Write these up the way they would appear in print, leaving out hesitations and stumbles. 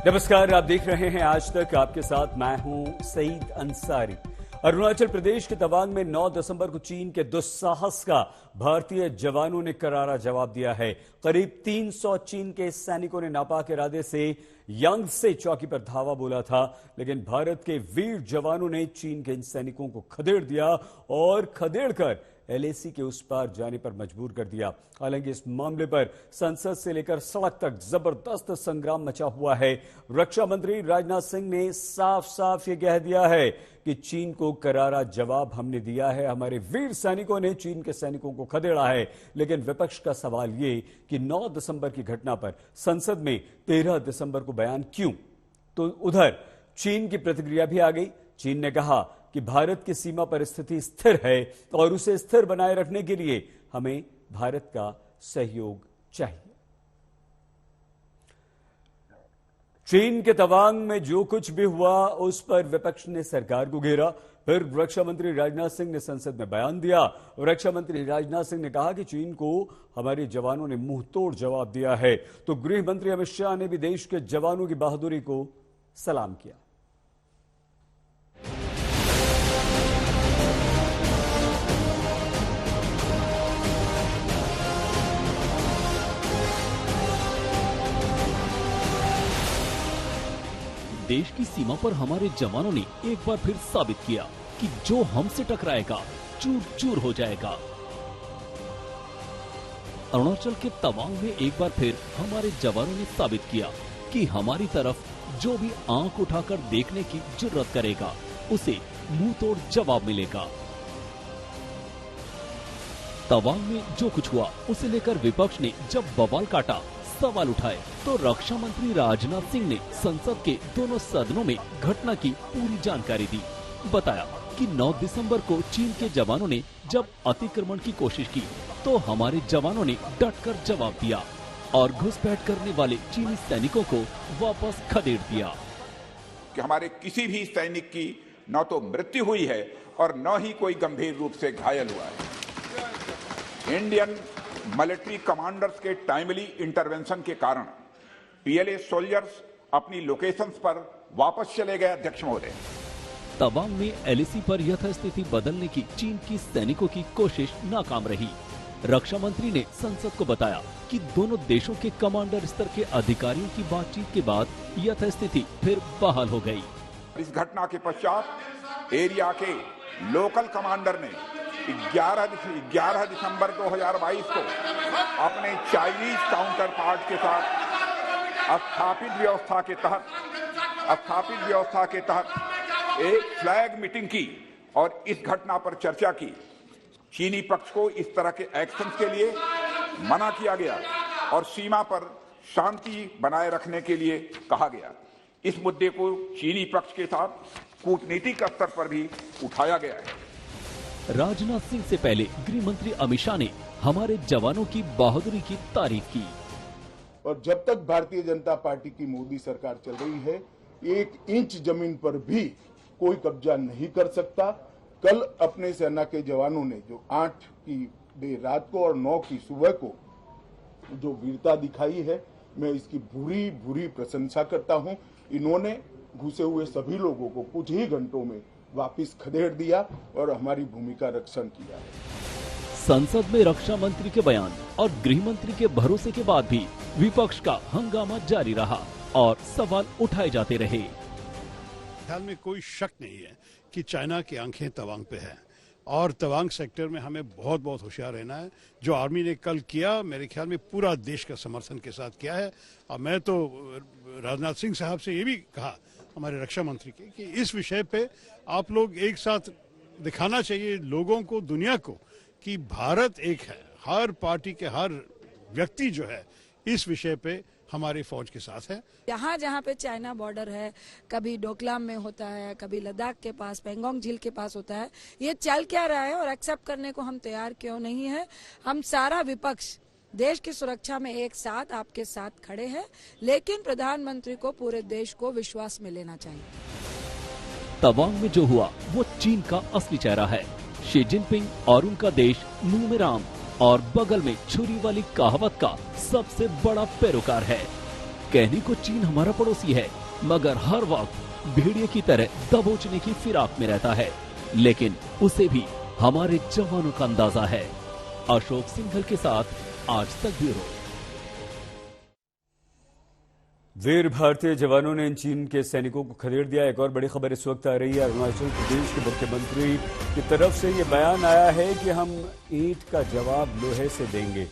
नमस्कार, आप देख रहे हैं आज तक। आपके साथ मैं हूं सईद अंसारी। अरुणाचल प्रदेश के तवांग में 9 दिसंबर को चीन के दुस्साहस का भारतीय जवानों ने करारा जवाब दिया है। करीब 300 चीन के सैनिकों ने नापाक इरादे से यांगसे चौकी पर धावा बोला था, लेकिन भारत के वीर जवानों ने चीन के इन सैनिकों को खदेड़ दिया और खदेड़कर एलएसी के उस पार जाने पर मजबूर कर दिया। हालांकि इस मामले पर संसद से लेकर सड़क तक जबरदस्त संग्राम मचा हुआ है। रक्षा मंत्री राजनाथ सिंह ने साफ साफ ये कह दिया है कि चीन को करारा जवाब हमने दिया है, हमारे वीर सैनिकों ने चीन के सैनिकों को खदेड़ा है। लेकिन विपक्ष का सवाल ये कि 9 दिसंबर की घटना पर संसद में 13 दिसंबर को बयान क्यों? तो उधर चीन की प्रतिक्रिया भी आ गई। चीन ने कहा कि भारत की सीमा पर स्थिति स्थिर है और उसे स्थिर बनाए रखने के लिए हमें भारत का सहयोग चाहिए। चीन के तवांग में जो कुछ भी हुआ उस पर विपक्ष ने सरकार को घेरा। फिर रक्षा मंत्री राजनाथ सिंह ने संसद में बयान दिया। रक्षा मंत्री राजनाथ सिंह ने कहा कि चीन को हमारे जवानों ने मुंह तोड़ जवाब दिया है। तो गृह मंत्री अमित शाह ने भी देश के जवानों की बहादुरी को सलाम किया। देश की सीमा पर हमारे जवानों ने एक बार फिर साबित किया कि जो हमसे टकराएगा चूर चूर हो जाएगा। अरुणाचल के तवांग में एक बार फिर हमारे जवानों ने साबित किया कि हमारी तरफ जो भी आंख उठाकर देखने की जुर्रत करेगा उसे मुंह तोड़ जवाब मिलेगा। तवांग में जो कुछ हुआ उसे लेकर विपक्ष ने जब बवाल काटा, सवाल उठाए, तो रक्षा मंत्री राजनाथ सिंह ने संसद के दोनों सदनों में घटना की पूरी जानकारी दी। बताया कि 9 दिसंबर को चीन के जवानों ने जब अतिक्रमण की कोशिश की तो हमारे जवानों ने डटकर जवाब दिया और घुसपैठ करने वाले चीनी सैनिकों को वापस खदेड़ दिया। कि हमारे किसी भी सैनिक की न तो मृत्यु हुई है और न ही कोई गंभीर रूप से घायल हुआ है। इंडियन मिलिट्री कमांडर्स के टाइमली इंटरवेंशन के कारण पीएलए सोल्जर्स अपनी लोकेशंस पर वापस चले गए। अध्यक्ष महोदय, तवांग में एलएसी पर यथास्थिति बदलने की चीन की सैनिकों की कोशिश नाकाम रही। रक्षा मंत्री ने संसद को बताया कि दोनों देशों के कमांडर स्तर के अधिकारियों की बातचीत के बाद यथास्थिति फिर बहाल हो गई। इस घटना के पश्चात एरिया के लोकल कमांडर ने 11 दिसंबर 2022 को अपने चाइनीज काउंटर पार्ट के साथ स्थापित व्यवस्था के तहत एक फ्लैग मीटिंग की और इस घटना पर चर्चा की। चीनी पक्ष को इस तरह के एक्शन के लिए मना किया गया और सीमा पर शांति बनाए रखने के लिए कहा गया। इस मुद्दे को चीनी पक्ष के साथ कूटनीतिक स्तर पर भी उठाया गया है। राजनाथ सिंह से पहले गृह मंत्री अमित शाह ने हमारे जवानों की बहादुरी की तारीफ की। और जब तक भारतीय जनता पार्टी की मोदी सरकार चल रही है, 1 इंच जमीन पर भी कोई कब्जा नहीं कर सकता। कल अपने सेना के जवानों ने जो 8 की देर रात को और 9 की सुबह को जो वीरता दिखाई है, मैं इसकी भूरी भूरी प्रशंसा करता हूं। इन्होंने घुसे हुए सभी लोगों को कुछ ही घंटों में वापिस खदेड़ दिया और हमारी भूमि का रक्षण किया है। संसद में रक्षा मंत्री के बयान और गृह मंत्री के भरोसे के बाद भी विपक्ष का हंगामा जारी रहा और सवाल उठाए जाते रहे। ख्याल में कोई शक नहीं है कि चाइना की आंखें तवांग पे है और तवांग सेक्टर में हमें बहुत बहुत होशियार रहना है। जो आर्मी ने कल किया, मेरे ख्याल में पूरा देश का समर्थन के साथ किया है। और मैं तो राजनाथ सिंह साहब से ये भी कहा, हमारे रक्षा मंत्री के, कि इस विषय पे आप लोग एक साथ दिखाना चाहिए लोगों को, दुनिया को, कि भारत एक है। हर पार्टी के हर व्यक्ति जो है इस विषय पे हमारी फौज के साथ है। जहाँ जहाँ पे चाइना बॉर्डर है, कभी डोकलाम में होता है, कभी लद्दाख के पास, पेंगोंग झील के पास होता है, ये चल क्या रहा है और एक्सेप्ट करने को हम तैयार क्यों नहीं है। हम सारा विपक्ष देश की सुरक्षा में एक साथ आपके साथ खड़े हैं, लेकिन प्रधानमंत्री को पूरे देश को विश्वास में लेना चाहिए। तवांग में जो हुआ वो चीन का असली चेहरा है। शी जिनपिंग और उनका देश मुंह में राम और बगल में छुरी वाली कहावत का सबसे बड़ा पैरोकार है। कहने को चीन हमारा पड़ोसी है, मगर हर वक्त भेड़िए की तरह दबोचने की फिराक में रहता है, लेकिन उसे भी हमारे जवानों का अंदाजा है। अशोक सिंघल के साथ आज तक ब्यूरो। वीर भारतीय जवानों ने इन चीन के सैनिकों को खदेड़ दिया। एक और बड़ी खबर इस वक्त आ रही है। अरुणाचल प्रदेश के मुख्यमंत्री की तरफ से ये बयान आया है कि हम ईंट का जवाब लोहे से देंगे,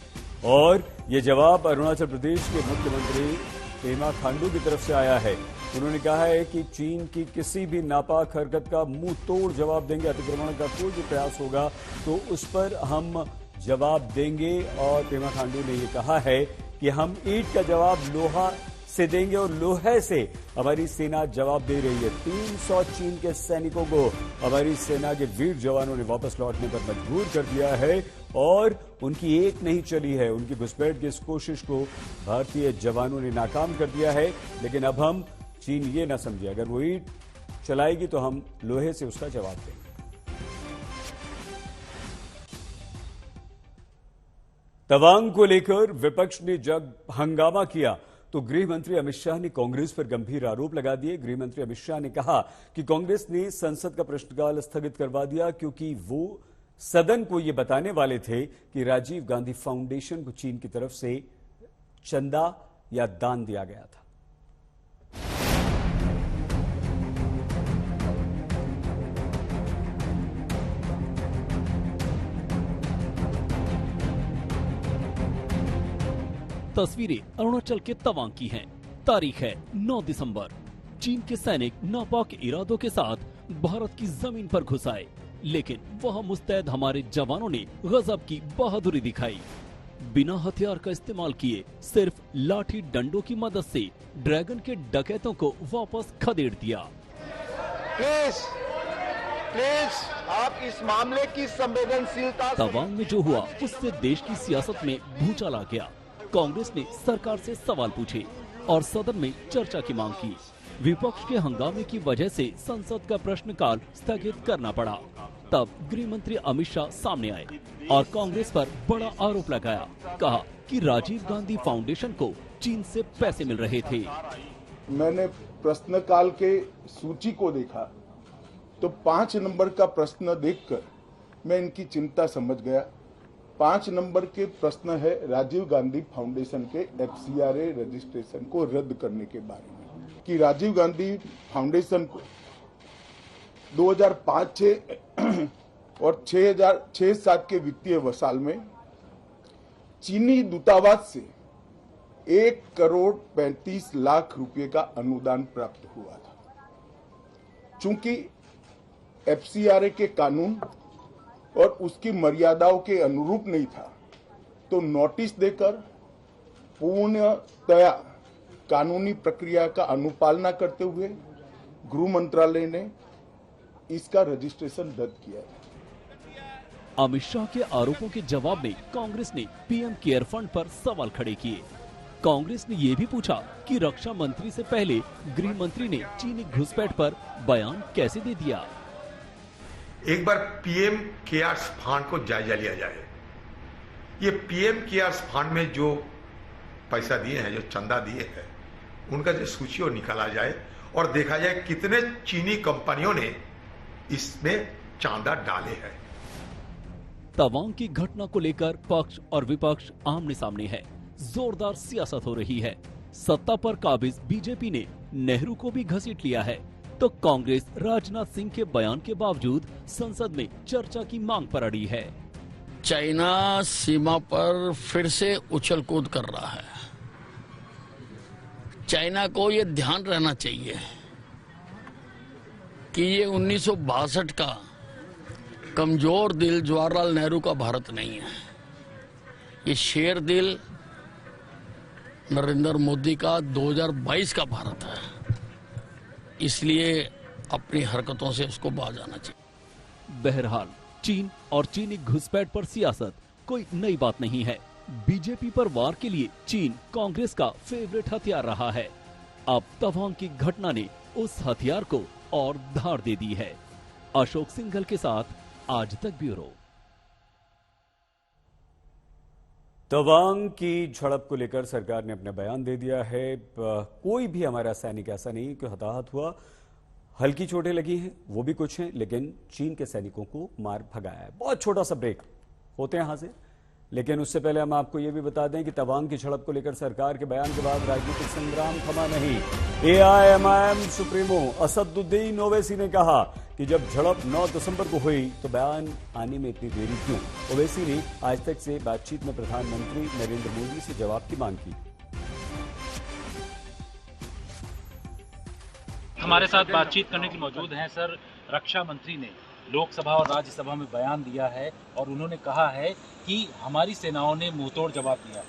और ये जवाब अरुणाचल प्रदेश के मुख्यमंत्री पेमा खांडू की तरफ से आया है। उन्होंने कहा है कि चीन की किसी भी नापाक हरकत का मुंह तोड़ जवाब देंगे। अतिक्रमण का कोई भी प्रयास होगा तो उस पर हम जवाब देंगे। और पेमा खांडू ने ये कहा है कि हम ईंट का जवाब लोहा से देंगे और लोहे से हमारी सेना जवाब दे रही है। 300 चीन के सैनिकों को हमारी सेना के वीर जवानों ने वापस लौटने पर मजबूर कर दिया है, और उनकी एक नहीं चली है। उनकी घुसपैठ की इस कोशिश को भारतीय जवानों ने नाकाम कर दिया है। लेकिन अब हम चीन ये ना समझे, अगर वो ईंट चलाएगी तो हम लोहे से उसका जवाब देंगे। तवांग को लेकर विपक्ष ने जब हंगामा किया तो गृह मंत्री अमित शाह ने कांग्रेस पर गंभीर आरोप लगा दिए। गृह मंत्री अमित शाह ने कहा कि कांग्रेस ने संसद का प्रश्नकाल स्थगित करवा दिया क्योंकि वो सदन को ये बताने वाले थे कि राजीव गांधी फाउंडेशन को चीन की तरफ से चंदा या दान दिया गया था। तस्वीरें अरुणाचल के तवांग की हैं। तारीख है 9 दिसंबर। चीन के सैनिक नापाक इरादों के साथ भारत की जमीन पर घुस आए, लेकिन वहां मुस्तैद हमारे जवानों ने गजब की बहादुरी दिखाई। बिना हथियार का इस्तेमाल किए सिर्फ लाठी डंडों की मदद से ड्रैगन के डकैतों को वापस खदेड़ दिया। प्लीज आप इस मामले की संवेदनशीलता। तवांग में जो हुआ उससे देश की सियासत में भूचाल आ गया। कांग्रेस ने सरकार से सवाल पूछे और सदन में चर्चा की मांग की। विपक्ष के हंगामे की वजह से संसद का प्रश्नकाल स्थगित करना पड़ा। तब गृह मंत्री अमित शाह सामने आए और कांग्रेस पर बड़ा आरोप लगाया। कहा कि राजीव गांधी फाउंडेशन को चीन से पैसे मिल रहे थे। मैंने प्रश्नकाल के सूची को देखा तो 5 नंबर का प्रश्न देखकर मैं इनकी चिंता समझ गया। 5 नंबर के प्रश्न है राजीव गांधी फाउंडेशन के FCRA रजिस्ट्रेशन को रद्द करने के बारे में, कि राजीव गांधी फाउंडेशन को 2005-6 और 2006-07 के वित्तीय वर्ष में चीनी दूतावास से 1,35,00,000 रुपए का अनुदान प्राप्त हुआ था। चूंकि FCRA के कानून और उसकी मर्यादाओं के अनुरूप नहीं था, तो नोटिस देकर पूर्णतया कानूनी प्रक्रिया का अनुपालना करते हुए गृह मंत्रालय ने इसका रजिस्ट्रेशन रद्द किया है। अमित शाह के आरोपों के जवाब में कांग्रेस ने PM केयर फंड पर सवाल खड़े किए। कांग्रेस ने ये भी पूछा कि रक्षा मंत्री से पहले गृह मंत्री ने चीनी घुसपैठ पर बयान कैसे दे दिया। एक बार PM केयर्स फंड को जायजा लिया जाए। ये PM केयर्स फंड में जो पैसा दिए हैं, जो चंदा दिए हैं, उनका जो सूची और निकाला जाए और देखा जाए कितने चीनी कंपनियों ने इसमें चांदा डाले हैं। तवांग की घटना को लेकर पक्ष और विपक्ष आमने सामने है। जोरदार सियासत हो रही है। सत्ता पर काबिज बीजेपी ने नेहरू को भी घसीट लिया है, तो कांग्रेस राजनाथ सिंह के बयान के बावजूद संसद में चर्चा की मांग पर अड़ी है। चाइना सीमा पर फिर से उछल कूद कर रहा है। चाइना को ये ध्यान रहना चाहिए कि ये 1962 का कमजोर दिल जवाहरलाल नेहरू का भारत नहीं है। ये शेर दिल नरेंद्र मोदी का 2022 का भारत है। इसलिए अपनी हरकतों से उसको बाज आना चाहिए। बहरहाल चीन और चीनी घुसपैठ पर सियासत कोई नई बात नहीं है। बीजेपी पर वार के लिए चीन कांग्रेस का फेवरेट हथियार रहा है। अब तवांग की घटना ने उस हथियार को और धार दे दी है। अशोक सिंघल के साथ आज तक ब्यूरो। तवांग की झड़प को लेकर सरकार ने अपना बयान दे दिया है। कोई भी हमारा सैनिक ऐसा नहीं कि हताहत हुआ, हल्की चोटें लगी हैं, वो भी कुछ हैं, लेकिन चीन के सैनिकों को मार भगाया है। बहुत छोटा सा ब्रेक होते हैं यहां से, लेकिन उससे पहले हम आपको ये भी बता दें कि तवांग की झड़प को लेकर सरकार के बयान के बाद राजनीतिक संग्राम थमा नहीं। एआईएमआईएम सुप्रीमो असदुद्दीन ओवैसी ने कहा कि जब झड़प 9 दिसंबर को हुई तो बयान आने में इतनी देरी क्यों। ओवैसी ने आज तक से बातचीत में प्रधानमंत्री नरेंद्र मोदी से जवाब की मांग की। हमारे साथ बातचीत करने के मौजूद हैं सर रक्षा मंत्री ने लोकसभा और राज्यसभा में बयान दिया है और उन्होंने कहा है कि हमारी सेनाओं ने मुंहतोड़ जवाब दिया।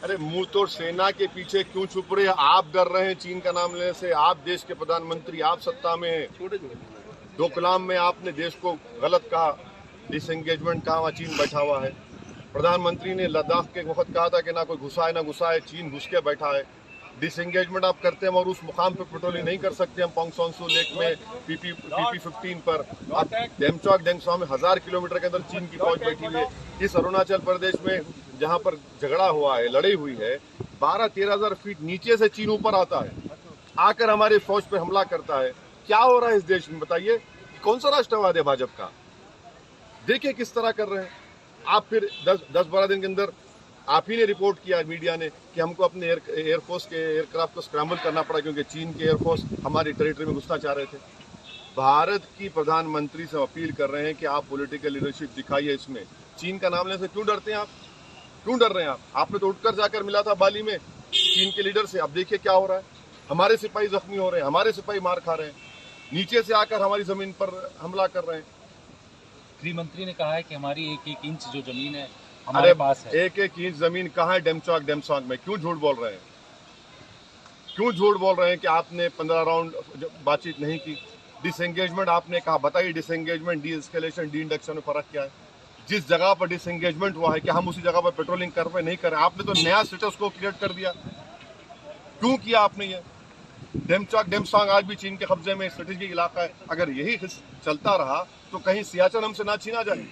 अरे मुंहतोड़ सेना के पीछे क्यों छुप रहे हैं? आप डर रहे हैं चीन का नाम लेने से। आप देश के प्रधानमंत्री, आप सत्ता में हैं। डोकलाम में आपने देश को गलत कहा, डिसएंगेजमेंट कहा, वहाँ चीन बैठा हुआ है। प्रधानमंत्री ने लद्दाख के वक्त कहा था कि ना कोई घुसा है ना घुसा है, चीन घुस के बैठा है। डिसएंगेजमेंट आप करते हैं और उस मुकाम पे पेट्रोलिंग नहीं कर सकते हम पोंगसोंसू लेक में पीपी 15 पर। आप डेमचौक डेंगसॉ में 1000 किलोमीटर के अंदर चीन की फौज बैठी हुई है। इस अरुणाचल प्रदेश में जहां पर झगड़ा हुआ है, लड़ाई हुई है, 12-13 हजार फीट नीचे से चीन ऊपर आता है, आकर हमारी फौज पे हमला करता है। क्या हो रहा है इस देश में बताइए? कौन सा राष्ट्रवाद है भाजपा का? देखिए किस तरह कर रहे हैं आप। फिर 10-12 दिन के अंदर आप ही ने रिपोर्ट किया मीडिया ने कि हमको अपने एयरफोर्स के एयरक्राफ्ट को स्क्रैम्बल करना पड़ा क्योंकि चीन के एयरफोर्स हमारी टेरिटरी में घुसना चाह रहे थे। भारत की प्रधानमंत्री से अपील कर रहे हैं कि आप पॉलिटिकल लीडरशिप दिखाइए इसमें। चीन का नाम लेने से क्यों डरते हैं आप? क्यों डर रहे हैं आप? आपने तो उठकर जाकर मिला था बाली में चीन के लीडर से। अब देखिए क्या हो रहा है, हमारे सिपाही जख्मी हो रहे हैं, हमारे सिपाही मार खा रहे हैं, नीचे से आकर हमारी जमीन पर हमला कर रहे हैं। गृह मंत्री ने कहा है कि हमारी एक इंच जो जमीन है हमारे पास है। एक इंच जमीन कहाँ है डेमचौक डेमसॉन्ग में? क्यों झूठ बोल रहे हैं? क्यों झूठ बोल रहे हैं कि आपने 15 राउंड बातचीत नहीं की? डिसएंगेजमेंट आपने कहा, बताइए disengagement, D escalation, D induction में फर्क क्या है? जिस जगह पर डिसएंगेजमेंट हुआ है क्या हम उसी जगह पर पेट्रोलिंग कर रहे नहीं कर रहे? आपने तो नया स्टेटस को क्रिएट कर दिया। क्यों किया आपने ये? डेमचौक डेमसॉन्ग आज भी चीन के कब्जे में स्ट्रेटेजिक इलाका है। अगर यही चलता रहा तो कहीं सियाचिन हमसे ना छीना जाए।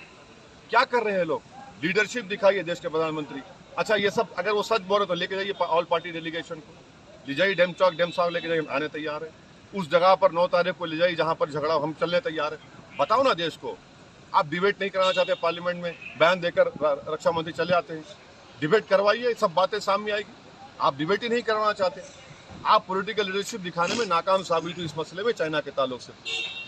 क्या कर रहे हैं लोग? लीडरशिप दिखाइए देश के प्रधानमंत्री। अच्छा ये सब अगर वो सच बोल रहे तो लेके जाइए ऑल पार्टी डेलीगेशन को, ले जाइए डेमचौक डेमसॉन्ग लेके जाइए, आने तैयार है। उस जगह पर 9 तारीख को ले जाइए जहां पर झगड़ा, हम चलने तैयार है। बताओ ना देश को। आप डिबेट नहीं कराना चाहते पार्लियामेंट में, बयान देकर रक्षा मंत्री चले आते हैं। डिबेट करवाइए, सब बातें सामने आएगी। आप डिबेट ही नहीं करवाना चाहते। आप पॉलिटिकल लीडरशिप दिखाने में नाकाम साबित हुई इस मसले में चाइना के ताल्लुक से।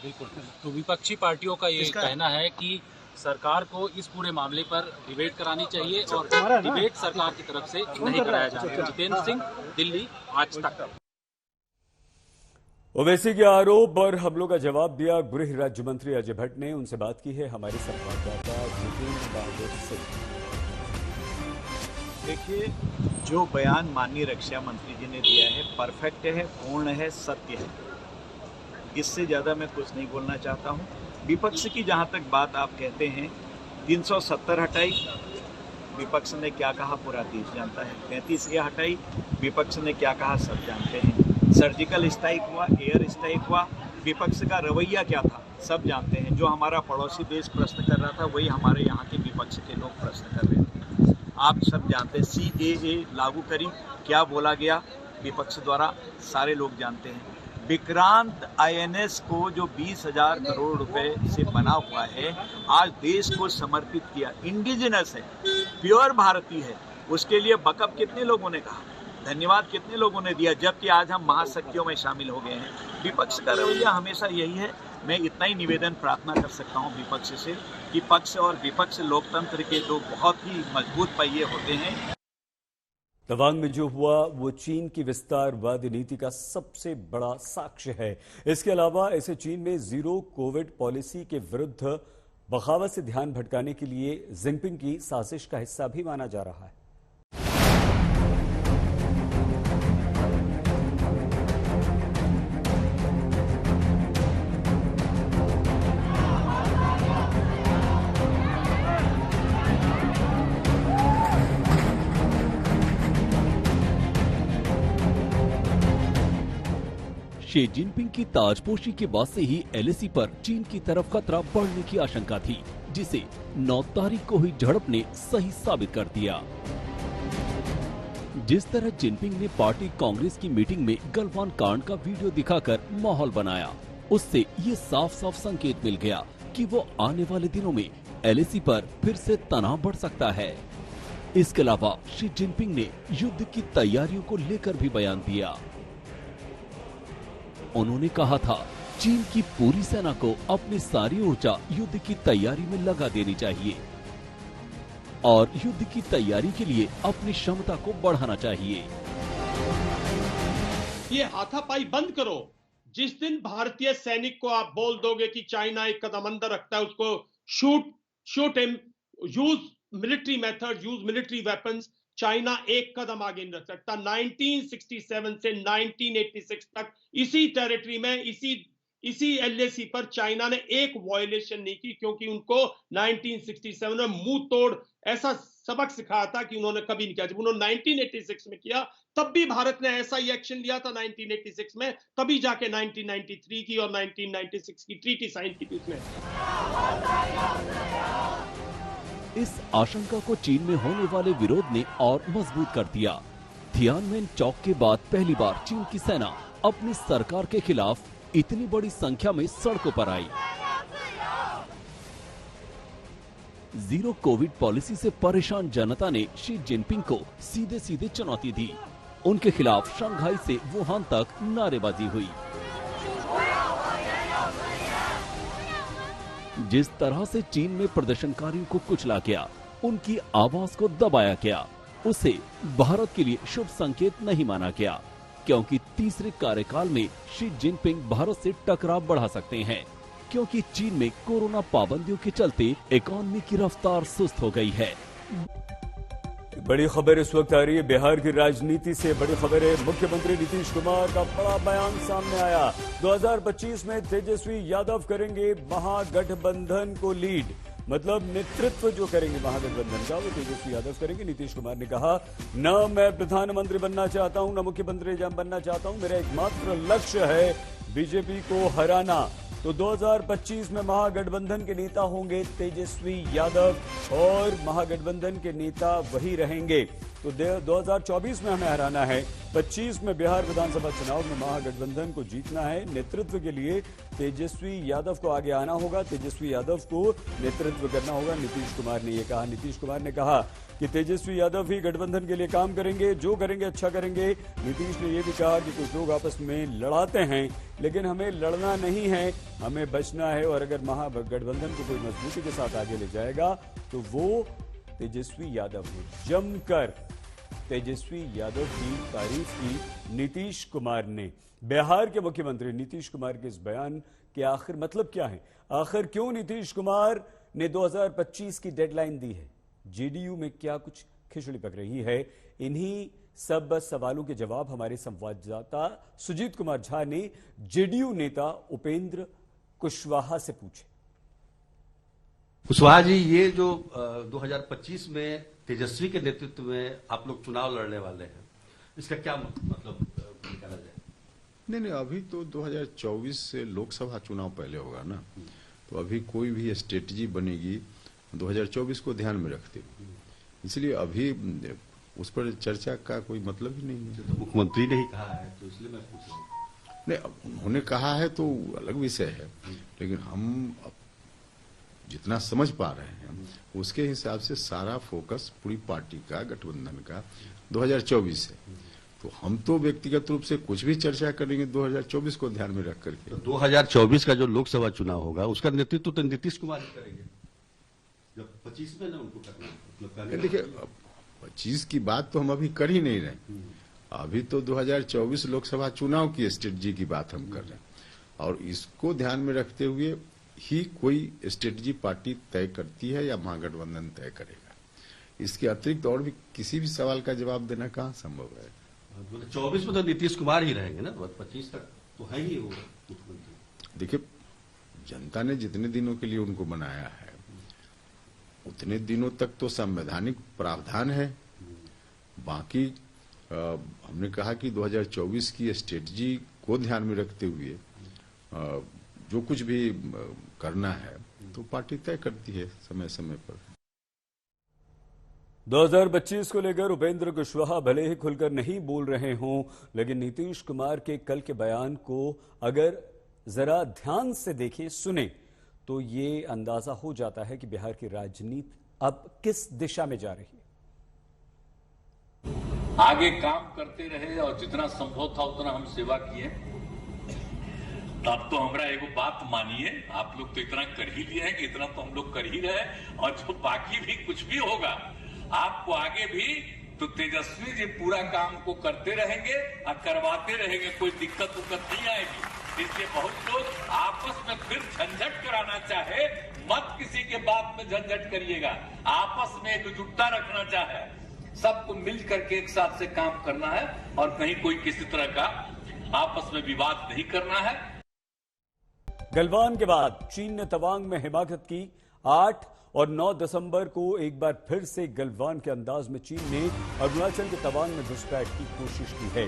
बिल्कुल। तो विपक्षी पार्टियों का ये कहना है कि सरकार को इस पूरे मामले पर डिबेट करानी चाहिए और डिबेट सरकार की तरफ से नहीं कराया जा रहा है। जितेंद्र सिंह, दिल्ली, आज तक। ओवैसी के आरोप पर हमलों का जवाब दिया गृह राज्य मंत्री अजय भट्ट ने। उनसे बात की है हमारे संवाददाता जितेंद्र बहादुर सिंह। देखिए, जो बयान माननीय रक्षा मंत्री जी ने दिया है परफेक्ट है, पूर्ण है, सत्य है। इससे ज़्यादा मैं कुछ नहीं बोलना चाहता हूँ। विपक्ष की जहाँ तक बात आप कहते हैं, 370 हटाई, विपक्ष ने क्या कहा पूरा देश जानता है। 35A हटाई, विपक्ष ने क्या कहा सब जानते हैं। सर्जिकल स्ट्राइक हुआ, एयर स्ट्राइक हुआ, विपक्ष का रवैया क्या था सब जानते हैं। जो हमारा पड़ोसी देश प्रश्न कर रहा था वही हमारे यहाँ के विपक्ष के लोग प्रश्न कर रहे थे। आप सब जानते हैं। CAA लागू करी, क्या बोला गया विपक्ष द्वारा, सारे लोग जानते हैं। विक्रांत INS को जो 20,000 करोड़ रुपए से बना हुआ है, आज देश को समर्पित किया। इंडिजिनस है, प्योर भारतीय है। उसके लिए बकअप कितने लोगों ने कहा, धन्यवाद कितने लोगों ने दिया, जबकि आज हम महाशक्तियों में शामिल हो गए हैं। विपक्ष का रवैया हमेशा यही है। मैं इतना ही निवेदन प्रार्थना कर सकता हूं विपक्ष से कि पक्ष और विपक्ष लोकतंत्र के दो बहुत ही मजबूत पहिए होते हैं। तवांग में जो हुआ वो चीन की विस्तारवादी नीति का सबसे बड़ा साक्ष्य है। इसके अलावा इसे चीन में जीरो कोविड पॉलिसी के विरुद्ध बगावत से ध्यान भटकाने के लिए जिनपिंग की साजिश का हिस्सा भी माना जा रहा है। शी जिनपिंग की ताजपोशी के बाद से ही LAC पर चीन की तरफ खतरा बढ़ने की आशंका थी, जिसे 9 तारीख को हुई झड़प ने सही साबित कर दिया। जिस तरह जिनपिंग ने पार्टी कांग्रेस की मीटिंग में गलवान कांड का वीडियो दिखाकर माहौल बनाया, उससे ये साफ साफ संकेत मिल गया कि वो आने वाले दिनों में LAC पर फिर से तनाव बढ़ सकता है। इसके अलावा शी जिनपिंग ने युद्ध की तैयारियों को लेकर भी बयान दिया। उन्होंने कहा था, चीन की पूरी सेना को अपनी सारी ऊर्जा युद्ध की तैयारी में लगा देनी चाहिए और युद्ध की तैयारी के लिए अपनी क्षमता को बढ़ाना चाहिए। ये हाथापाई बंद करो। जिस दिन भारतीय सैनिक को आप बोल दोगे कि चाइना एक कदम अंदर रखता है, उसको shoot him, use military method, use military weapons, China एक कदम आगे नहीं रख सकता। 1967 से 1986 तक इसी टेरिटरी में, इसी LAC पर चाइना ने एक वायलेशन नहीं की, क्योंकि उनको 1967 में मुंह तोड़ ऐसा सबक सिखाया था कि उन्होंने कभी नहीं किया। जब उन्होंने 1986 में किया, तब भी भारत ने ऐसा ही एक्शन लिया था 1986 में, तभी जाके 1993 की और 1996 की ट्रीटी साइन की थी उसमें। इस आशंका को चीन में होने वाले विरोध ने और मजबूत कर दिया। थियानमेन चौक के बाद पहली बार चीन की सेना अपनी सरकार के खिलाफ इतनी बड़ी संख्या में सड़कों पर आई। जीरो कोविड पॉलिसी से परेशान जनता ने शी जिनपिंग को सीधे सीधे चुनौती दी। उनके खिलाफ शंघाई से वुहान तक नारेबाजी हुई। जिस तरह से चीन में प्रदर्शनकारियों को कुचला गया, उनकी आवाज को दबाया गया, उसे भारत के लिए शुभ संकेत नहीं माना गया, क्योंकि तीसरे कार्यकाल में शी जिनपिंग भारत से टकराव बढ़ा सकते हैं, क्योंकि चीन में कोरोना पाबंदियों के चलते इकोनॉमी की रफ्तार सुस्त हो गई है। बड़ी खबर इस वक्त आ रही है बिहार की राजनीति से। बड़ी खबर है, मुख्यमंत्री नीतीश कुमार का बड़ा बयान सामने आया। 2025 में तेजस्वी यादव करेंगे महागठबंधन को लीड, मतलब नेतृत्व जो करेंगे महागठबंधन का वो तेजस्वी यादव करेंगे। नीतीश कुमार ने कहा, न मैं प्रधानमंत्री बनना चाहता हूं, न मुख्यमंत्री बनना चाहता हूं, मेरा एकमात्र लक्ष्य है बीजेपी को हराना। तो 2025 में महागठबंधन के नेता होंगे तेजस्वी यादव और महागठबंधन के नेता वही रहेंगे। तो 2024 में हमें हराना है, 25 में बिहार विधानसभा चुनाव में महागठबंधन को जीतना है। नेतृत्व के लिए तेजस्वी यादव को आगे आना होगा, तेजस्वी यादव को नेतृत्व करना होगा, नीतीश कुमार ने यह कहा। नीतीश कुमार ने कहा कि तेजस्वी यादव ही गठबंधन के लिए काम करेंगे, जो करेंगे अच्छा करेंगे। नीतीश ने यह भी कहा कि कुछ लोग आपस में लड़ाते हैं, लेकिन हमें लड़ना नहीं है, हमें बचना है, और अगर महागठबंधन को कोई मजबूती के साथ आगे ले जाएगा तो वो तेजस्वी यादव ने जमकर तेजस्वी यादव की तारीफ की नीतीश कुमार ने। बिहार के मुख्यमंत्री नीतीश कुमार के इस बयान के आखिर मतलब क्या है? आखिर क्यों नीतीश कुमार ने 2025 की डेडलाइन दी है? जेडीयू में क्या कुछ खिचड़ी पक रही है? इन्हीं सब सवालों के जवाब हमारे संवाददाता सुजीत कुमार झा ने जेडीयू नेता उपेंद्र कुशवाहा से पूछे। कुशवाहा जी, ये जो 2025 में तेजस्वी के नेतृत्व में आप लोग चुनाव लड़ने वाले हैं, इसका क्या मतलब निकाला जाए? नहीं, अभी तो 2024 से लोकसभा चुनाव पहले होगा ना, तो अभी कोई भी स्ट्रेटजी बनेगी 2024 को ध्यान में रखते हुए, इसलिए अभी उस पर चर्चा का कोई मतलब ही नहीं है। तो मुख्यमंत्री ने ही कहा है, तो इसलिए मैं पूछ रहा हूँ। नहीं, उन्होंने कहा है तो अलग विषय है, लेकिन हम जितना समझ पा रहे हैं उसके हिसाब से सारा फोकस पूरी पार्टी का, गठबंधन का 2024 है। तो हम तो व्यक्तिगत रूप से कुछ भी चर्चा करेंगे 2024 को ध्यान में रख करके। तो 2024 का जो लोकसभा चुनाव होगा उसका नेतृत्व तो नीतीश कुमार ही करेंगे, जब 25 में ना उनको करना मतलब। देखिए, 25 की बात तो हम अभी कर ही नहीं रहे, अभी तो 2024 लोकसभा चुनाव की स्ट्रेटजी की बात हम कर रहे हैं, और इसको ध्यान में रखते हुए ही कोई स्ट्रेटजी पार्टी तय करती है या महागठबंधन तय करेगा। इसके अतिरिक्त और भी किसी भी सवाल का जवाब देना कहाँ संभव है। 24 में तो नीतीश कुमार ही रहेंगे ना, 25 तक तो है ही होगा मुख्यमंत्री। देखिए, जनता ने जितने दिनों के लिए उनको बनाया है उतने दिनों तक तो संवैधानिक प्रावधान है। बाकी हमने कहा कि 2024 की स्ट्रेटजी को ध्यान में रखते हुए जो कुछ भी करना है तो पार्टी तय करती है समय समय पर। 2025 को लेकर उपेंद्र कुशवाहा भले ही खुलकर नहीं बोल रहे हों, लेकिन नीतीश कुमार के कल के बयान को अगर जरा ध्यान से देखें, सुने, तो ये अंदाजा हो जाता है कि बिहार की राजनीति अब किस दिशा में जा रही है। आगे काम करते रहे और जितना संभव था उतना हम सेवा किए। तब तो हमरा एगो बात मानिए, आप लोग तो इतना कर ही लिए हैं कि इतना तो हम लोग कर ही रहे, और जो बाकी भी कुछ भी होगा आपको आगे भी तो तेजस्वी जी पूरा काम को करते रहेंगे और करवाते रहेंगे, कोई दिक्कत नहीं आएगी। इसलिए बहुत लोग आपस में फिर झंझट कराना चाहे, मत किसी के बात में झंझट करिएगा। आपस में एकजुटता रखना चाहे, सबको मिल करके एक साथ से काम करना है और कहीं कोई किसी तरह का आपस में विवाद नहीं करना है। गलवान के बाद चीन ने तवांग में हिमाकत की। 8 और 9 दिसंबर को एक बार फिर से गलवान के अंदाज में चीन ने अरुणाचल के तवांग में घुसपैठ की कोशिश की है।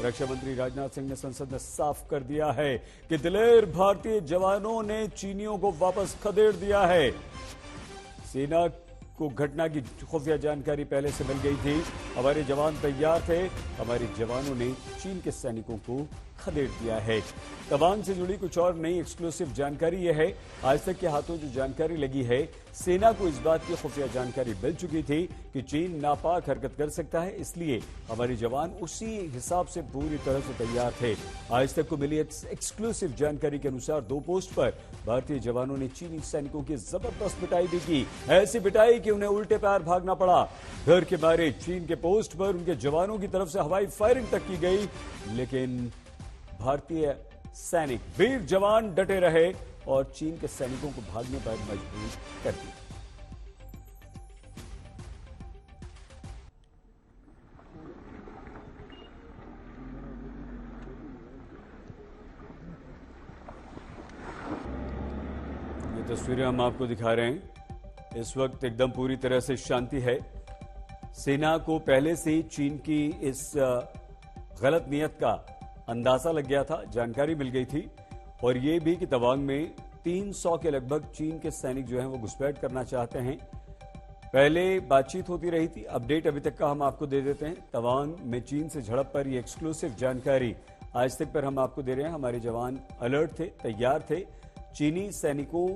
रक्षा मंत्री राजनाथ सिंह ने संसद में साफ कर दिया है कि दिलेर भारतीय जवानों ने चीनियों को वापस खदेड़ दिया है। सेना को घटना की खुफिया जानकारी पहले से मिल गई थी। हमारे जवान तैयार थे, हमारे जवानों ने चीन के सैनिकों को खदेड़ दिया है। तवांग से जुड़ी कुछ और नई एक्सक्लूसिव जानकारी यह है, आज तक के हाथों जो जानकारी लगी है, सेना को इस बात की खुफिया जानकारी मिल चुकी थी कि चीन नापाक हरकत कर सकता है, इसलिए हमारे जवान उसी हिसाब से पूरी तरह से तैयार थे। आज तक को मिली एक्सक्लूसिव जानकारी के अनुसार 2 पोस्ट पर भारतीय जवानों ने चीनी सैनिकों की जबरदस्त पिटाई भी की। ऐसी पिटाई कि उन्हें उल्टे पैर भागना पड़ा। डर के मारे चीन के पोस्ट पर उनके जवानों की तरफ से हवाई फायरिंग तक की गई, लेकिन भारतीय सैनिक, वीर जवान डटे रहे और चीन के सैनिकों को भागने पर मजबूर कर दिया। ये तस्वीरें हम आपको दिखा रहे हैं। इस वक्त एकदम पूरी तरह से शांति है। सेना को पहले से ही चीन की इस गलत नियत का अंदाजा लग गया था, जानकारी मिल गई थी, और ये भी कि तवांग में 300 के लगभग चीन के सैनिक जो हैं वो घुसपैठ करना चाहते हैं। पहले बातचीत होती रही थी, अपडेट अभी तक का हम आपको दे देते हैं। तवांग में चीन से झड़प पर ये एक्सक्लूसिव जानकारी आज तक पर हम आपको दे रहे हैं। हमारे जवान अलर्ट थे, तैयार थे। चीनी सैनिकों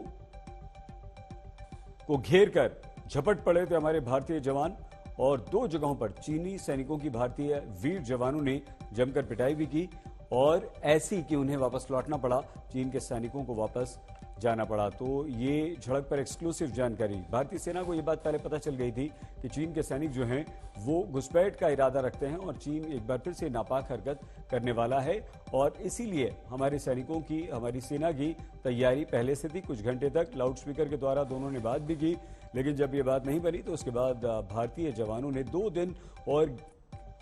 को घेर कर झपट पड़े थे हमारे भारतीय जवान, और 2 जगहों पर चीनी सैनिकों की भारतीय वीर जवानों ने जमकर पिटाई भी की, और ऐसी कि उन्हें वापस लौटना पड़ा, चीन के सैनिकों को वापस जाना पड़ा। तो ये झड़प पर एक्सक्लूसिव जानकारी। भारतीय सेना को ये बात पहले पता चल गई थी कि चीन के सैनिक जो हैं वो घुसपैठ का इरादा रखते हैं और चीन एक बार फिर से नापाक हरकत करने वाला है, और इसीलिए हमारे सैनिकों की, हमारी सेना की तैयारी पहले से थी। कुछ घंटे तक लाउडस्पीकर के द्वारा दोनों ने बात भी की, लेकिन जब ये बात नहीं बनी तो उसके बाद भारतीय जवानों ने 2 दिन और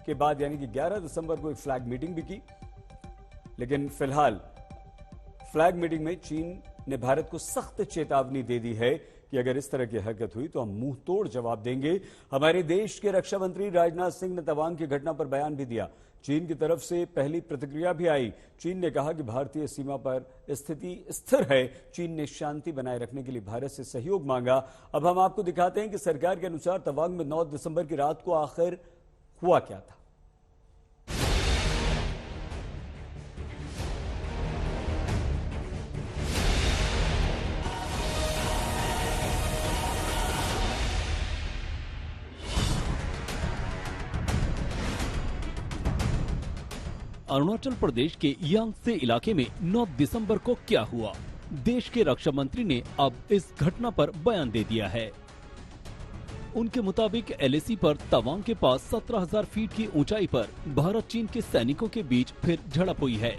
के बाद यानी कि 11 दिसंबर को एक फ्लैग मीटिंग भी की। लेकिन फिलहाल फ्लैग मीटिंग में चीन ने भारत को सख्त चेतावनी दे दी है कि अगर इस तरह की हरकत हुई तो हम मुंह तोड़ जवाब देंगे। हमारे देश के रक्षा मंत्री राजनाथ सिंह ने तवांग की घटना पर बयान भी दिया। चीन की तरफ से पहली प्रतिक्रिया भी आई। चीन ने कहा कि भारतीय सीमा पर स्थिति स्थिर है। चीन ने शांति बनाए रखने के लिए भारत से सहयोग मांगा। अब हम आपको दिखाते हैं कि सरकार के अनुसार तवांग में 9 दिसंबर की रात को आखिर हुआ क्या था। अरुणाचल प्रदेश के यांगसे इलाके में 9 दिसंबर को क्या हुआ, देश के रक्षा मंत्री ने अब इस घटना पर बयान दे दिया है। उनके मुताबिक एलएसी पर तवांग के पास 17,000 फीट की ऊंचाई पर भारत चीन के सैनिकों के बीच फिर झड़प हुई है।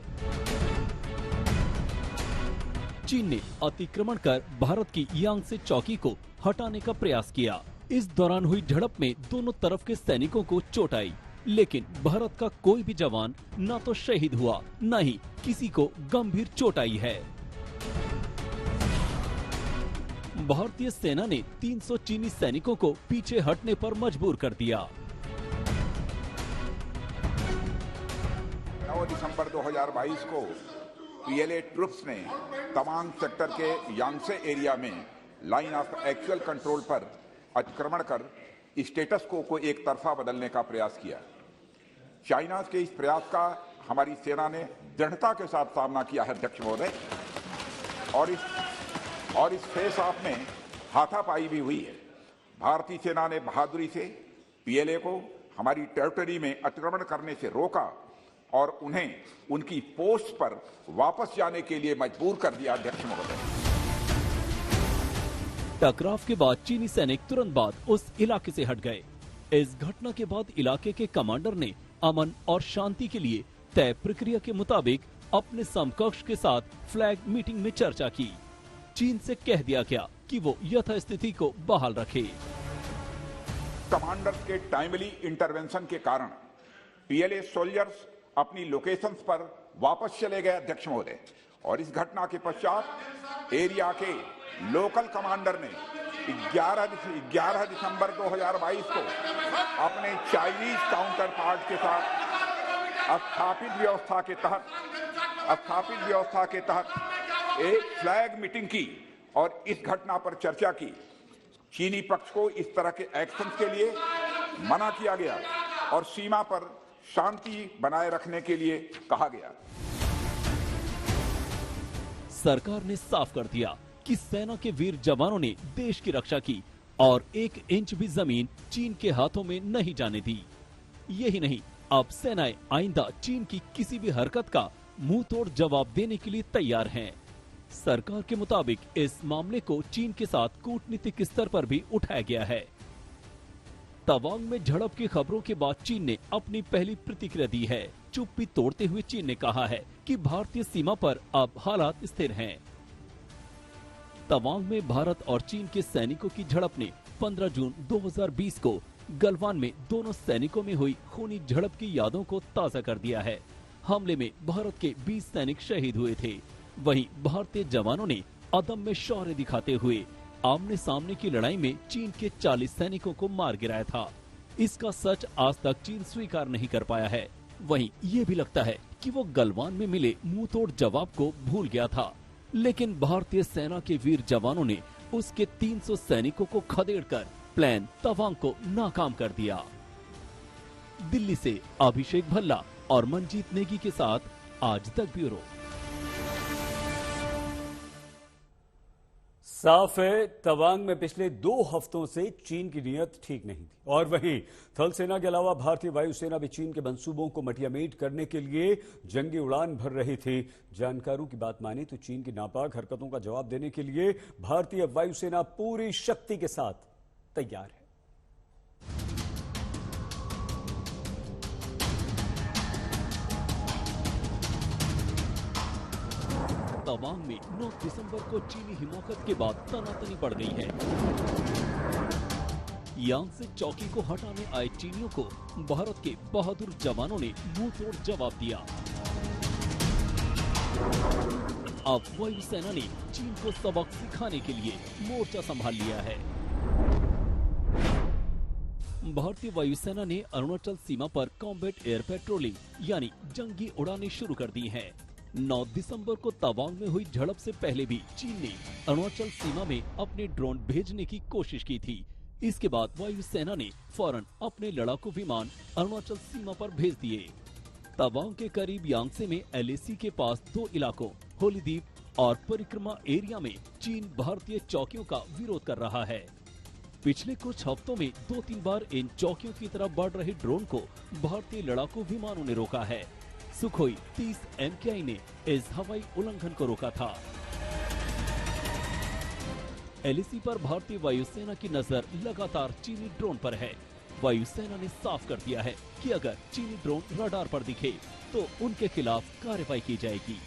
चीन ने अतिक्रमण कर भारत की यांगसे चौकी को हटाने का प्रयास किया। इस दौरान हुई झड़प में दोनों तरफ के सैनिकों को चोट आई, लेकिन भारत का कोई भी जवान न तो शहीद हुआ, न ही किसी को गंभीर चोट आई है। भारतीय सेना ने 300 चीनी सैनिकों को पीछे हटने पर मजबूर कर दिया। 9 दिसंबर 2022 को पीएलए ट्रुप्स ने तवांग सेक्टर के यांगसे एरिया में लाइन ऑफ एक्चुअल कंट्रोल पर अतिक्रमण कर स्टेटस को एक तरफा बदलने का प्रयास किया। चाइना के इस प्रयास का हमारी सेना ने दृढ़ता के साथ सामना किया है अध्यक्ष महोदय, और इस फेस ऑफ में हाथापाई भी हुई है। भारतीय सेना ने बहादुरी से पीएलए को हमारी टेरिटरी में अतिक्रमण करने से रोका और उन्हें उनकी पोस्ट पर वापस जाने के लिए मजबूर कर दिया। अध्यक्ष महोदय, टकराव के बाद चीनी सैनिक तुरंत बाद उस इलाके से हट गए। इस घटना के बाद इलाके के कमांडर ने अमन और शांति के लिए तय प्रक्रिया के मुताबिक अपने समकक्ष के साथ फ्लैग मीटिंग में चर्चा की। चीन से कह दिया गया कि वो यथास्थिति को बहाल रखे। कमांडर्स के टाइमली इंटरवेंशन के कारण पीएलए सोल्जर्स अपनी लोकेशंस पर वापस चले गए। अध्यक्ष महोदय, और इस घटना के पश्चात एरिया के लोकल कमांडर ने 11 दिसंबर 2022 को अपने चाइनीज काउंटर पार्ट के साथ स्थापित व्यवस्था के तहत एक फ्लैग मीटिंग की और इस घटना पर चर्चा की। चीनी पक्ष को इस तरह के एक्शन के लिए मना किया गया और सीमा पर शांति बनाए रखने के लिए कहा गया। सरकार ने साफ कर दिया कि सेना के वीर जवानों ने देश की रक्षा की और 1 इंच भी जमीन चीन के हाथों में नहीं जाने दी। यही नहीं, अब सेनाएं आइंदा चीन की किसी भी हरकत का मुंह तोड़ जवाब देने के लिए तैयार हैं। सरकार के मुताबिक इस मामले को चीन के साथ कूटनीतिक स्तर पर भी उठाया गया है। तवांग में झड़प की खबरों के बाद चीन ने अपनी पहली प्रतिक्रिया दी है। चुप्पी तोड़ते हुए चीन ने कहा है कि भारतीय सीमा पर अब हालात स्थिर हैं। तवांग में भारत और चीन के सैनिकों की झड़प ने 15 जून 2020 को गलवान में दोनों सैनिकों में हुई खूनी झड़प की यादों को ताजा कर दिया है। हमले में भारत के 20 सैनिक शहीद हुए थे। वहीं भारतीय जवानों ने अदम्य शौर्य दिखाते हुए आमने सामने की लड़ाई में चीन के 40 सैनिकों को मार गिराया था। इसका सच आज तक चीन स्वीकार नहीं कर पाया है। वहीं ये भी लगता है कि वो गलवान में मिले मुंह तोड़ जवाब को भूल गया था, लेकिन भारतीय सेना के वीर जवानों ने उसके 300 सैनिकों को खदेड़कर प्लान तवांग को नाकाम कर दिया। दिल्ली से अभिषेक भल्ला और मंजीत नेगी के साथ आज तक ब्यूरो। साफ है, तवांग में पिछले 2 हफ्तों से चीन की नीयत ठीक नहीं थी और वहीं थल सेना के अलावा भारतीय वायुसेना भी चीन के मंसूबों को मटियामेट करने के लिए जंगी उड़ान भर रही थी। जानकारों की बात माने तो चीन की नापाक हरकतों का जवाब देने के लिए भारतीय वायुसेना पूरी शक्ति के साथ तैयार है। तवांग में 9 दिसंबर को चीनी हिमाकत के बाद तनातनी बढ़ गई है। यांगसे चौकी को हटाने आए चीनियों को भारत के बहादुर जवानों ने मुंह तोड़ जवाब दिया। अब वायुसेना ने चीन को सबक सिखाने के लिए मोर्चा संभाल लिया है। भारतीय वायुसेना ने अरुणाचल सीमा पर कॉम्बैट एयर पेट्रोलिंग यानी जंगी उड़ानें शुरू कर दी हैं। 9 दिसंबर को तवांग में हुई झड़प से पहले भी चीन ने अरुणाचल सीमा में अपने ड्रोन भेजने की कोशिश की थी। इसके बाद वायुसेना ने फौरन अपने लड़ाकू विमान अरुणाचल सीमा पर भेज दिए। तवांग के करीब यांगसे में एलएसी के पास 2 इलाकों होलीद्वीप और परिक्रमा एरिया में चीन भारतीय चौकियों का विरोध कर रहा है। पिछले कुछ हफ्तों में 2-3 बार इन चौकियों की तरफ बढ़ रहे ड्रोन को भारतीय लड़ाकू विमानों ने रोका है। सुखोई 30 MKI ने इस हवाई उल्लंघन को रोका था। एलएसी पर भारतीय वायुसेना की नजर लगातार चीनी ड्रोन पर है। वायुसेना ने साफ कर दिया है कि अगर चीनी ड्रोन रडार पर दिखे तो उनके खिलाफ कार्रवाई की जाएगी।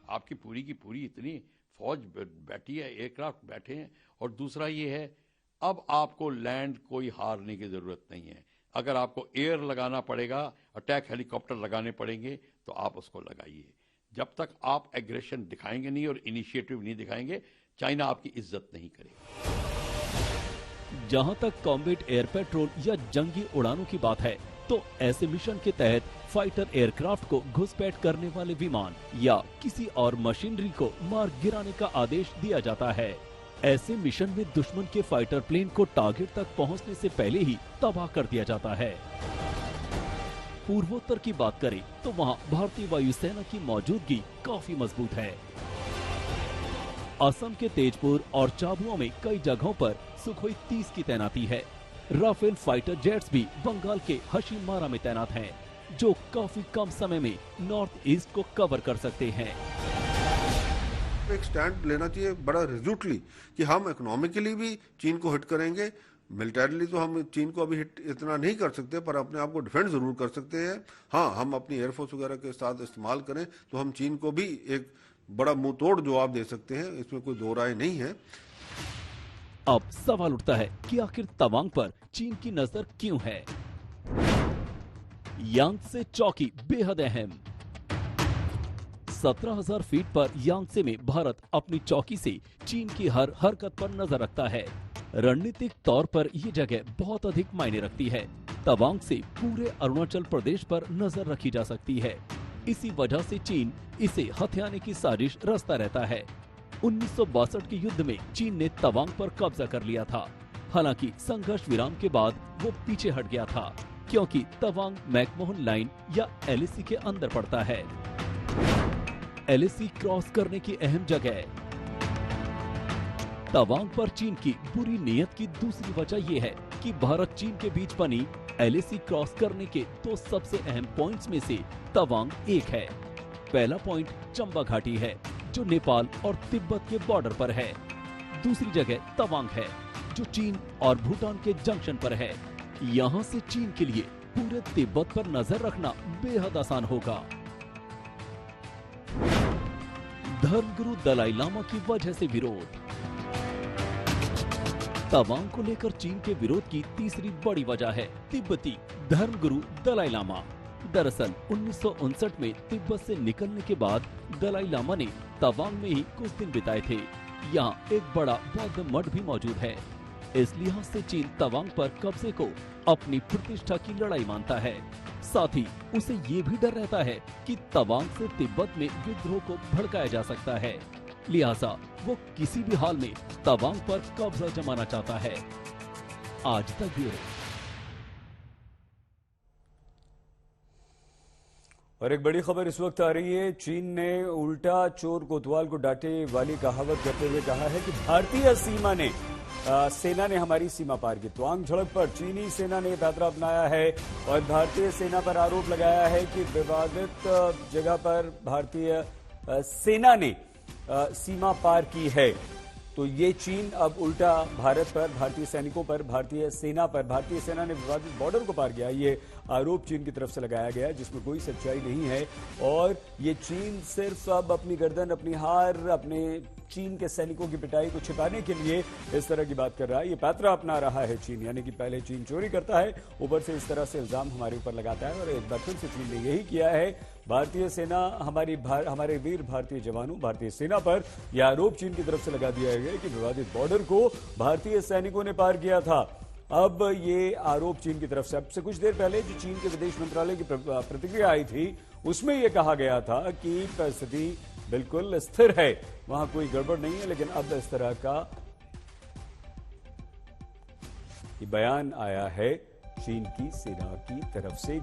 आपकी पूरी की पूरी इतनी फौज बैठी है, एयरक्राफ्ट बैठे हैं, और दूसरा ये है अब आपको लैंड कोई हारने की जरूरत नहीं है। अगर आपको एयर लगाना पड़ेगा, अटैक हेलीकॉप्टर लगाने पड़ेंगे तो आप उसको लगाइए। जब तक आप एग्रेशन दिखाएंगे नहीं और इनिशिएटिव नहीं दिखाएंगे, चाइना आपकी इज्जत नहीं करेगा। जहां तक कॉम्बैट एयर पेट्रोल या जंगी उड़ानों की बात है, तो ऐसे मिशन के तहत फाइटर एयरक्राफ्ट को घुसपैठ करने वाले विमान या किसी और मशीनरी को मार गिराने का आदेश दिया जाता है। ऐसे मिशन में दुश्मन के फाइटर प्लेन को टारगेट तक पहुंचने से पहले ही तबाह कर दिया जाता है। पूर्वोत्तर की बात करें तो वहां भारतीय वायुसेना की मौजूदगी काफी मजबूत है। असम के तेजपुर और झाबुआ में कई जगहों पर सुखोई 30 की तैनाती है। राफेल फाइटर जेट्स भी बंगाल के हशीमारा में तैनात हैं, जो काफी कम समय में नॉर्थ ईस्ट को कवर कर सकते हैं। एक स्टैंड लेना चाहिए बड़ा रिजोल्यूटली कि हम इकोनॉमिकली भी चीन को हिट करेंगे। मिलिटरीली तो हम चीन को अभी हिट इतना नहीं कर सकते, पर अपने आप को डिफेंड जरूर कर सकते हैं। हाँ, हम अपनी एयरफोर्स वगैरह के साथ इस्तेमाल करें तो हम चीन को भी एक बड़ा मुंहतोड़ जवाब दे सकते हैं, इसमें कोई दो राय नहीं है। अब सवाल उठता है कि आखिर तवांग पर चीन की नजर क्यों है? यांगत्से चौकी बेहद अहम। 17,000 फीट पर यांगत्से में भारत अपनी चौकी से चीन की हर हरकत पर नजर रखता है। रणनीतिक तौर पर ये जगह बहुत अधिक मायने रखती है। तवांग से पूरे अरुणाचल प्रदेश पर नजर रखी जा सकती है। इसी वजह से चीन इसे हथियाने की साजिश रचता रहता है। 1962 के युद्ध में चीन ने तवांग पर कब्जा कर लिया था। हालांकि संघर्ष विराम के बाद वो पीछे हट गया था, क्योंकि तवांग मैकमोहन लाइन या एलएसी के अंदर पड़ता है। एलएसी क्रॉस करने की अहम जगह। तवांग पर चीन की बुरी नीयत की दूसरी वजह यह है कि भारत चीन के बीच बनी एलएसी क्रॉस करने के दो सबसे अहम पॉइंट्स में से तवांग एक है। पहला पॉइंट चंबा घाटी है, जो नेपाल और तिब्बत के बॉर्डर पर है। दूसरी जगह तवांग है, जो चीन और भूटान के जंक्शन पर है। यहाँ से चीन के लिए पूरे तिब्बत पर नजर रखना बेहद आसान होगा। धर्मगुरु दलाई लामा की वजह से विरोध। तवांग को लेकर चीन के विरोध की तीसरी बड़ी वजह है तिब्बती धर्मगुरु दलाई लामा। दरअसल 1959 में तिब्बत से निकलने के बाद दलाई लामा ने तवांग में ही कुछ दिन बिताए थे। यहाँ एक बड़ा बौद्ध मठ भी मौजूद है। इस लिहाज से चीन तवांग पर कब्जे को अपनी प्रतिष्ठा की लड़ाई मानता है। साथ ही उसे ये भी डर रहता है कि तवांग से तिब्बत में विद्रोह को भड़काया जा सकता है। लिहाजा वो किसी भी हाल में तवांग पर कब्जा जमाना चाहता है। आज तक ब्यूरो। और एक बड़ी खबर इस वक्त आ रही है। चीन ने उल्टा चोर कोतवाल को डांटे वाली कहावत करते हुए कहा है कि भारतीय सेना ने हमारी सीमा पार की। तवांग झड़प पर चीनी सेना ने पैतरा अपनाया है और भारतीय सेना पर आरोप लगाया है कि विवादित जगह पर भारतीय सेना ने सीमा पार की है। तो ये चीन अब उल्टा भारत पर, भारतीय सैनिकों पर, भारतीय सेना पर, भारतीय सेना ने विवादित बॉर्डर को पार किया, ये आरोप चीन की तरफ से लगाया गया है, जिसमें कोई सच्चाई नहीं है। और ये चीन सिर्फ अब अपनी गर्दन, अपनी हार, अपने चीन के सैनिकों की पिटाई को छिपाने के लिए इस तरह की बात कर रहा है। ये पैतरा अपना रहा है चीन, यानी कि पहले चीन चोरी करता है, ऊपर से इस तरह से इल्जाम हमारे ऊपर लगाता है। और एक बार फिर से चीन ने यही किया है। भारतीय सेना, हमारे वीर भारतीय जवानों, भारतीय सेना पर यह आरोप चीन की तरफ से लगा दिया गया कि विवादित बॉर्डर को भारतीय सैनिकों ने पार किया था। अब ये आरोप चीन की तरफ से, अब से कुछ देर पहले जो चीन के विदेश मंत्रालय की प्रतिक्रिया आई थी, उसमें यह कहा गया था कि परिस्थिति बिल्कुल स्थिर है, वहां कोई गड़बड़ नहीं है। लेकिन अब इस तरह का बयान आया है चीन की सेना की तरफ से।